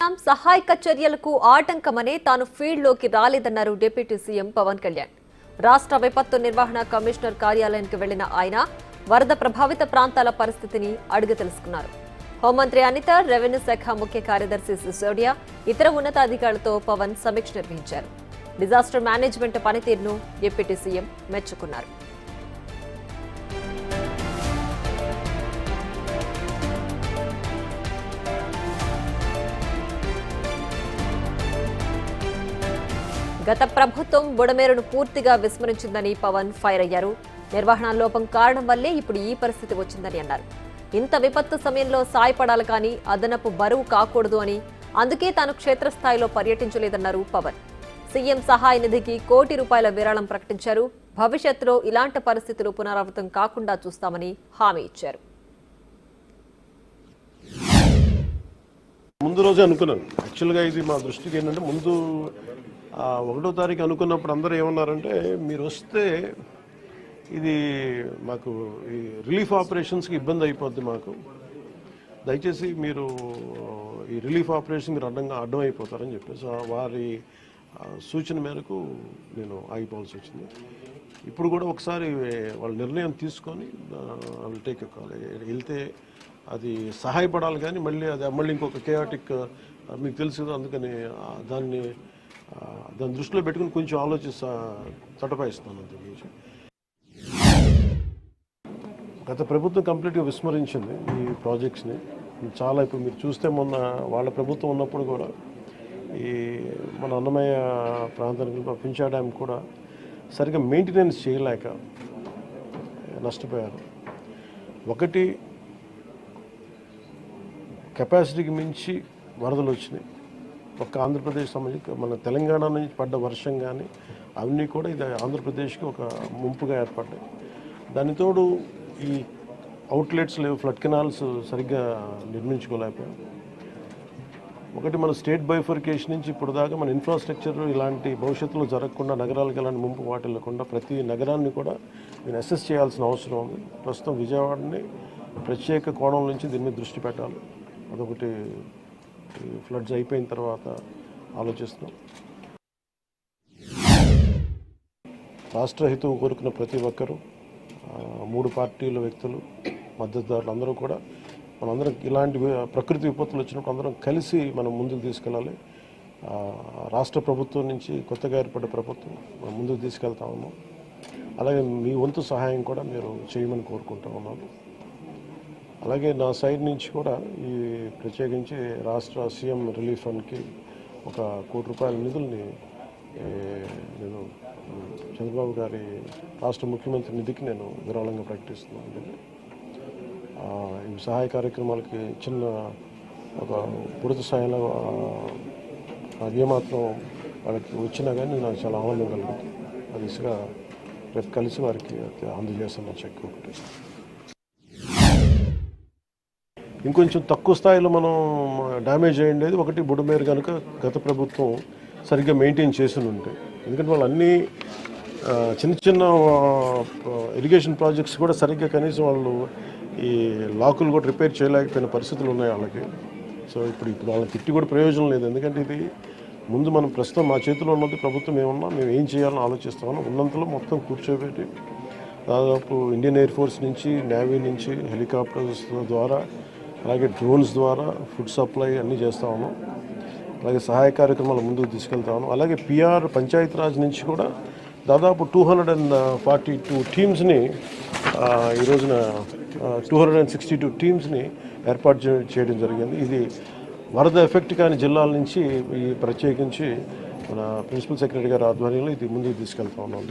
చూస్తున్నాం. సహాయక చర్యలకు ఆటంకమనే తాను ఫీల్డ్లోకి రాలేదన్నారు డిప్యూటీ సీఎం పవన్ కళ్యాణ్. రాష్ట్ర విపత్తు నిర్వహణ కమిషనర్ కార్యాలయానికి వెళ్లిన ఆయన వరద ప్రభావిత ప్రాంతాల పరిస్థితిని అడిగి తెలుసుకున్నారు. హోంమంత్రి అనిత, రెవెన్యూ శాఖ ముఖ్య కార్యదర్శి సిసోడియా, ఇతర ఉన్నతాధికారులతో పవన్ సమీక్ష నిర్వహించారు. డిజాస్టర్ మేనేజ్మెంట్ పనితీరును డిప్యూటీ సీఎం మెచ్చుకున్నారు. గత ప్రభుత్వం బుడమేరును పూర్తిగా విస్మరించిందని పవన్ ఫైర్ అయ్యారు. నిర్వహణ లోపం కారణం వల్లే ఇప్పుడు ఈ పరిస్థితి వచ్చిందని అన్నారు. ఇంత విపత్తు సమయంలో సాయపడాలి కానీ అదనపు బరువు కాకూడదు అని, అందుకే తాను క్షేత్రస్థాయిలో పర్యటించలేదన్నారు పవన్. సీఎం సహాయ నిధికి ₹1 కోటి విరాళం ప్రకటించారు. భవిష్యత్తులో ఇలాంటి పరిస్థితులు పునరావృతం కాకుండా చూస్తామని హామీ ఇచ్చారు. ముందు రోజే అనుకున్నాను. యాక్చువల్గా ఇది మా దృష్టికి ఏంటంటే, ముందు 1వ తారీఖు అనుకున్నప్పుడు అందరూ ఏమన్నారంటే, మీరు వస్తే ఇది మాకు ఈ రిలీఫ్ ఆపరేషన్స్కి ఇబ్బంది అయిపోద్ది, మాకు దయచేసి మీరు ఈ రిలీఫ్ ఆపరేషన్ మీరు అడ్డం అయిపోతారని చెప్పేసి వారి సూచన మేరకు నేను ఆగిపోవాల్సి వచ్చింది. ఇప్పుడు కూడా ఒకసారి వాళ్ళ నిర్ణయం తీసుకొని వాళ్ళు టేక్ కాల్ వెళ్తే అది సహాయపడాలి, కానీ మళ్ళీ ఇంకొక కేయాటిక్ మీకు తెలుసు కదా, అందుకని దాన్ని దృష్టిలో పెట్టుకుని కొంచెం ఆలోచిస్తా తటపాయిస్తున్నాను. అంత గురించి గత ప్రభుత్వం కంప్లీట్గా విస్మరించింది ఈ ప్రాజెక్ట్స్ని. చాలా ఇప్పుడు మీరు చూస్తే మొన్న వాళ్ళ ప్రభుత్వం ఉన్నప్పుడు కూడా ఈ మన అన్నమయ్య ప్రాంతానికి పింఛా డ్యామ్ కూడా సరిగ్గా మెయింటెనెన్స్ చేయలేక నష్టపోయారు. ఒకటి, కెపాసిటీకి మించి వరదలు వచ్చినాయి. ఒక్క ఆంధ్రప్రదేశ్ సంబంధించి మన తెలంగాణ నుంచి పడ్డ వర్షం కానీ అవన్నీ కూడా ఇది ఆంధ్రప్రదేశ్కి ఒక ముంపుగా ఏర్పడ్డాయి. దానితోడు ఈ అవుట్లెట్స్ లేవు, ఫ్లడ్ కెనాల్స్ సరిగ్గా నిర్మించుకోలేకపోయాం. ఒకటి, మన స్టేట్ బైఫర్కేషన్ నుంచి ఇప్పుడు దాకా మన ఇన్ఫ్రాస్ట్రక్చర్ ఇలాంటి భవిష్యత్తులో జరగకుండా, నగరాలకు ఎలాంటి ముంపు వాటిల్లకుండా ప్రతి నగరాన్ని కూడా నేను అసెస్ చేయాల్సిన అవసరం ఉంది. ప్రస్తుతం విజయవాడని ప్రత్యేక కోణం నుంచి దీని మీద దృష్టి పెట్టాలి. అదొకటి ఫ్లడ్స్ అయిపోయిన తర్వాత ఆలోచిస్తున్నాం. రాష్ట్ర హితవు కోరుకున్న ప్రతి ఒక్కరూ, 3 పార్టీల వ్యక్తులు, మద్దతుదారులు అందరూ కూడా మనందరం ఇలాంటి ప్రకృతి విపత్తులు వచ్చినప్పుడు అందరం కలిసి మనం ముందుకు తీసుకెళ్ళాలి. రాష్ట్ర ప్రభుత్వం నుంచి కొత్తగా ఏర్పడ్డ ప్రభుత్వం మనం ముందుకు తీసుకెళ్తా ఉన్నాం. అలాగే మీ వంతు సహాయం కూడా మీరు చేయమని కోరుకుంటూ ఉన్నాను. అలాగే నా సైడ్ నుంచి కూడా ఈ ప్రత్యేకించి రాష్ట్ర సీఎం రిలీఫ్ ఫండ్కి ఒక ₹1 కోటి నిధుల్ని నేను చంద్రబాబు గారి రాష్ట్ర ముఖ్యమంత్రి నిధికి నేను విరాళంగా ప్రకటిస్తున్నాను. ఈ సహాయ కార్యక్రమాలకి చిన్న ఒక పూర్తి స్థాయిలో ఏమాత్రం వాళ్ళకి వచ్చినా కానీ నాకు చాలా ఆనందం కలుగుతుంది. ఆ దిశగా రేపు కలిసి వారికి అందజేస్తున్న చెక్ ఒకటి. ఇంకొంచెం తక్కువ స్థాయిలో మనం డ్యామేజ్ అయ్యేది ఒకటి, బుడమేరు కనుక గత ప్రభుత్వం సరిగ్గా మెయింటైన్ చేసి ఉంటాయి. ఎందుకంటే వాళ్ళు అన్నీ చిన్న ఇరిగేషన్ ప్రాజెక్ట్స్ కూడా సరిగ్గా కనీసం వాళ్ళు ఈ లాకులు కూడా రిపేర్ చేయలేకపోయిన పరిస్థితులు ఉన్నాయి వాళ్ళకి. సో ఇప్పుడు వాళ్ళని తిట్టి కూడా ప్రయోజనం లేదు. ఎందుకంటే ఇది ముందు మనం ప్రస్తుతం మా చేతిలో ఉన్నది ప్రభుత్వం ఏమన్నా మేము ఏం చేయాలని ఆలోచిస్తామని ఉన్నంతలో మొత్తం కూర్చోబెట్టి దాదాపు ఇండియన్ ఎయిర్ ఫోర్స్ నుంచి, నేవీ నుంచి, హెలికాప్టర్స్ ద్వారా, అలాగే డ్రోన్స్ ద్వారా ఫుడ్ సప్లై అన్నీ చేస్తూ ఉన్నాం. అలాగే సహాయ కార్యక్రమాలు ముందుకు తీసుకెళ్తా ఉన్నాం. అలాగే పిఆర్ పంచాయతీరాజ్ నుంచి కూడా దాదాపు 242 టీమ్స్ని ఈ రోజున 262 టీమ్స్ని ఏర్పాటు చేయడం జరిగింది. ఇది వరద ఎఫెక్ట్ కాని జిల్లాల నుంచి ఈ ప్రత్యేకించి మన ప్రిన్సిపల్ సెక్రటరీ గారి ఆధ్వర్యంలో ఇది ముందుకు తీసుకెళ్తా ఉన్నాం.